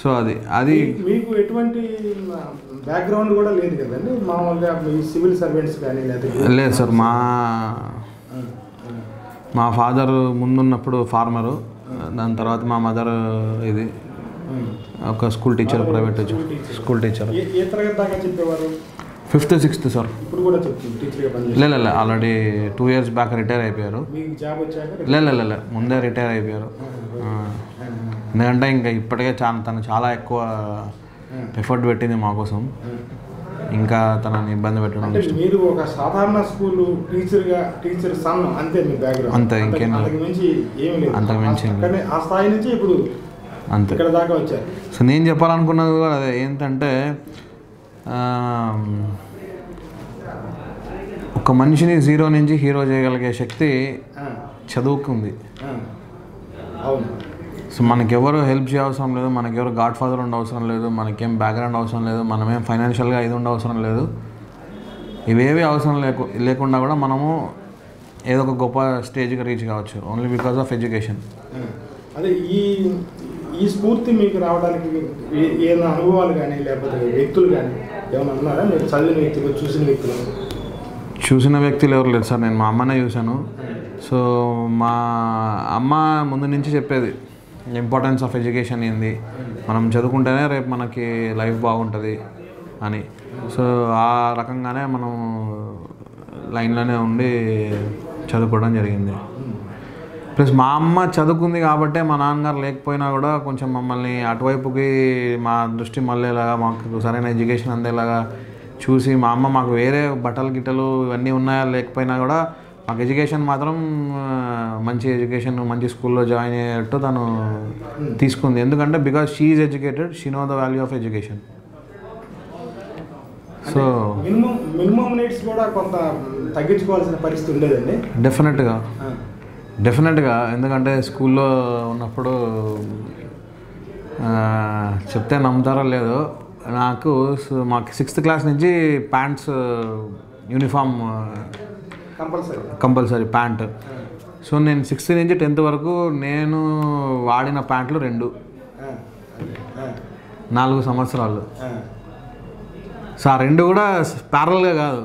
So అది మీకు ఎటువంటి బ్యాక్గ్రౌండ్ కూడా లేదు కదండి మామూలుగా మీ సివిల్ సర్వెంట్స్ కానీ లేదు సార్. మా ఫాదర్ ముందున్నప్పుడు ఫార్మరు, దాని తర్వాత మా మదర్ ఇది ఒక school teacher, private school teacher. ఏ తరగతి దాకా చెప్పేవారు? 5th 6th sir. ఇప్పుడు కూడా చెప్తుంది టీచర్గా పనిచేస్తారు? లేదు ఆల్రెడీ 2 years బ్యాక్ రిటైర్ అయిపోయారు. మీకు జాబ్ వచ్చాక? లేదు ముందే రిటైర్ అయిపోయారు. ఎందుకంటే ఇంకా ఇప్పటికే తను చాలా ఎక్కువ ఎఫర్ట్ పెట్టింది మా కోసం, ఇంకా తనని ఇబ్బంది పెట్టడం. మీరు ఒక సాధారణ స్కూల్ టీచర్ సన్ అంతే మీ బ్యాక్గ్రౌండ్? అంతే, ఇంకేం మించి ఏమి లేదు. అంతకు మించి ఆ స్థాయి నుంచి ఇప్పుడు అంతే ఇక్కడ దాకా వచ్చారు. సో నేను చెప్పాలనుకున్నది కూడా అదే, ఏంటంటే ఒక మనిషిని 0 నుంచి హీరో చేయగలిగే శక్తి చదువుకుంది. అవును. సో మనకెవరు హెల్ప్ చేయవసరం లేదు, మనకెవరు గాడ్ ఫాదర్ ఉండ అవసరం లేదు, మనకేం బ్యాక్గ్రౌండ్ అవసరం లేదు, మనమేం ఫైనాన్షియల్గా ఇది ఉండ అవసరం లేదు. ఇవేవి అవసరం లేకుండా కూడా మనము ఏదో ఒక గొప్ప స్టేజ్కి రీచ్ కావచ్చు, ఓన్లీ బికాస్ ఆఫ్ ఎడ్యుకేషన్. అదే ఈ స్ఫూర్తి మీకు రావడానికి ఏమైనా అనుభవాలు కానీ లేకపోతే వ్యక్తులు కానీ ఏమైనా ఉన్నారా? మీరు చదివిన వ్యక్తులు, చూసిన వ్యక్తులు ఎవరు లేదు సార్. నేను మా అమ్మనే చూశాను. సో మా అమ్మ ముందు నుంచి చెప్పేది ఇంపార్టెన్స్ ఆఫ్ ఎడ్యుకేషన్ ఏంది, మనం చదువుకుంటేనే రేపు మనకి లైఫ్ బాగుంటుంది అని. సో ఆ రకంగానే మనం లైన్లోనే ఉండి చదువుకోవడం జరిగింది. ప్లస్ మా అమ్మ చదువుకుంది కాబట్టే మా నాన్నగారు లేకపోయినా కూడా కొంచెం మమ్మల్ని అటువైపుకి మా దృష్టి మళ్ళేలాగా, మాకు సరైన ఎడ్యుకేషన్ అందేలాగా చూసి, మా అమ్మ మాకు వేరే బట్టలు గిట్టలు ఇవన్నీ ఉన్నాయా లేకపోయినా కూడా మాకు ఎడ్యుకేషన్ మాత్రం మంచి ఎడ్యుకేషన్, మంచి స్కూల్లో జాయిన్ అయ్యేటట్టు తను తీసుకుంది. ఎందుకంటే because she is educated, she know the value of education. So minimum needs కూడా కొంత తగ్గించుకోవాల్సిన పరిస్థితి ఉండేదండి. డెఫినెట్గా. ఎందుకంటే స్కూల్లో ఉన్నప్పుడు చెప్తే నమ్ముతారో లేదో, మాకు 6th class నుంచి pants uniform compulsory pant. So నేను 6th నుంచి 10th వరకు నేను వాడిన ప్యాంట్లు 2, 4 సంవత్సరాలు. సో ఆ 2 కూడా ప్యారల్గా కాదు,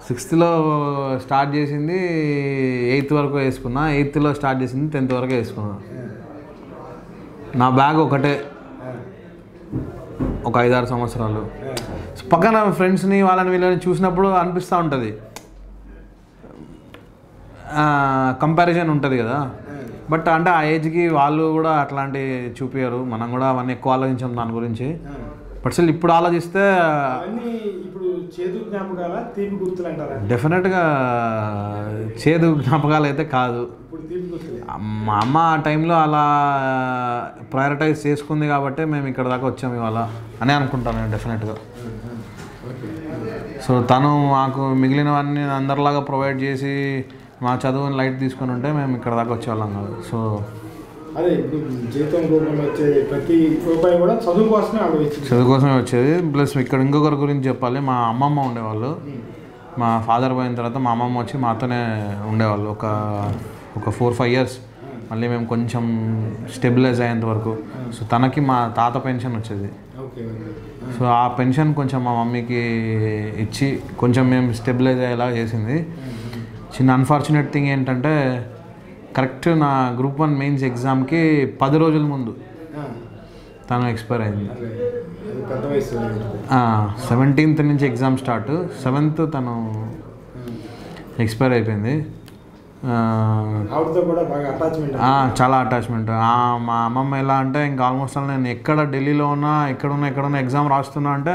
6thలో స్టార్ట్ చేసింది 8th వరకు వేసుకున్నా, 8thలో స్టార్ట్ చేసింది 10th వరకు వేసుకున్నా. నా బ్యాగ్ ఒకటే ఒక 5-6 సంవత్సరాలు. పక్కన ఫ్రెండ్స్ని వీళ్ళని చూసినప్పుడు అనిపిస్తూ ఉంటుంది, కంపారిజన్ ఉంటుంది కదా. బట్ అంటే ఆ ఏజ్కి వాళ్ళు కూడా అట్లాంటి చూపించారు, మనం కూడా అవన్నీ ఎక్కువ ఆలోచించాం దాని గురించి. బట్ స్టిల్ ఇప్పుడు ఆలోచిస్తే డెఫినెట్గా చేదు జ్ఞాపకాలు అయితే కాదు. మా అమ్మ ఆ టైంలో అలా ప్రయారిటైజ్ చేసుకుంది కాబట్టి మేము ఇక్కడ దాకా వచ్చాము ఇవాళ అని అనుకుంటాను నేను డెఫినెట్గా. సో తను మాకు మిగిలినవన్నీ అందరిలాగా ప్రొవైడ్ చేసి మా చదువుని లైట్ తీసుకొని ఉంటే మేము ఇక్కడ దాకా వచ్చేవాళ్ళం కాదు. సో అదే జీతం రూపంలో వచ్చే ప్రతి రూపాయి కూడా చదువు కోసమే వచ్చేది. ప్లస్ ఇక్కడ ఇంకొకరి గురించి చెప్పాలి, మా అమ్మమ్మ ఉండేవాళ్ళు. మా ఫాదర్ పోయిన తర్వాత మా అమ్మమ్మ వచ్చి మాతోనే ఉండేవాళ్ళు ఒక 4-5 years. మళ్ళీ మేము కొంచెం స్టెబిలైజ్ అయ్యేంత వరకు. సో తనకి మా తాత పెన్షన్ వచ్చేది. సో ఆ పెన్షన్ కొంచెం మా మమ్మీకి ఇచ్చి కొంచెం మేము స్టెబిలైజ్ అయ్యేలా చేసింది. చిన్న అన్ఫార్చునేట్ థింగ్ ఏంటంటే కరెక్ట్ నా Group 1 మెయిన్స్ ఎగ్జామ్కి 10 రోజుల ముందు తను ఎక్స్పైర్ అయింది. 17th నుంచి ఎగ్జామ్ స్టార్ట్, 7th తను ఎక్స్పైర్ అయిపోయింది. చాలా అటాచ్మెంట్. మా అమ్మమ్మ ఎలా అంటే ఇంకా ఆల్మోస్ట్ నేను ఎక్కడ ఢిల్లీలో ఉన్నా ఎక్కడున్నా ఎగ్జామ్ రాస్తున్నా అంటే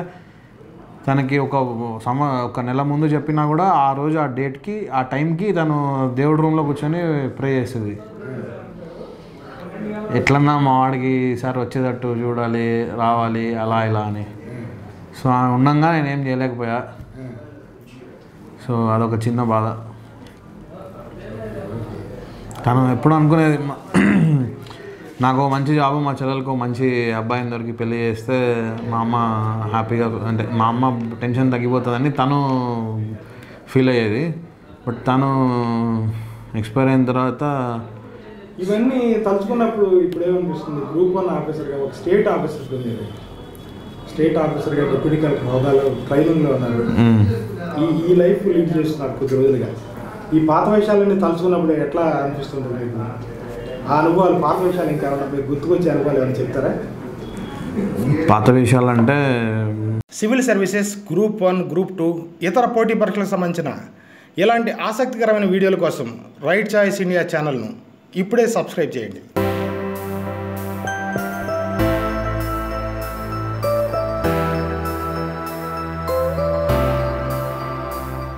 తనకి ఒక నెల ముందు చెప్పినా కూడా ఆ రోజు ఆ డేట్కి ఆ టైంకి తను దేవుడి రూమ్లో కూర్చొని ప్రే చేస్తుంది. ఎట్లన్నా మా వాడికి ఈసారి వచ్చేటట్టు చూడాలి, రావాలి, అలా ఇలా అని. సో ఉండగా నేనేం చేయలేకపోయా. సో అదొక చిన్న బాధ. తను ఎప్పుడు అనుకునేది నాకు మంచి జాబ్, మా చెల్లెలకు మంచి అబ్బాయిని దొరికి పెళ్ళి చేస్తే మా అమ్మ హ్యాపీగా, అంటే మా అమ్మ టెన్షన్ తగ్గిపోతుందని తను ఫీల్ అయ్యేది. బట్ తను ఎక్స్పైర్ అయిన తర్వాత ఇవన్నీ తలుచుకున్నప్పుడు ఇప్పుడు ఏమనిపిస్తుంది, గ్రూప్ 1 ఆఫీసర్గా ఒక స్టేట్ ఆఫీసర్గా మీరు స్టేట్ ఆఫీసర్గా డిప్యూటీ కలెక్టర్ హోదాలో ట్రైనింగ్లో ఉన్నారు, ఈ లైఫ్ లీడ్ చేస్తున్నారు కొద్ది రోజులుగా. ఈ పాత విషయాలన్నీ తలుచుకున్నప్పుడు ఎట్లా అనిపిస్తుంది మీకు? ఆ అనుభవాలు, పాత విషయాలు ఇంకా ఏమన్నా మీకు గుర్తుకొచ్చే అనుభవాలు ఏమైనా చెప్తారా? పాత విషయాలంటే సివిల్ సర్వీసెస్ గ్రూప్ 1, గ్రూప్ 2 ఇతర పోటీ పరీక్షలకు సంబంధించిన ఇలాంటి ఆసక్తికరమైన వీడియోల కోసం రైట్ చాయిస్ ఇండియా ఛానల్ను ఇప్పుడే సబ్స్క్రైబ్ చేయండి.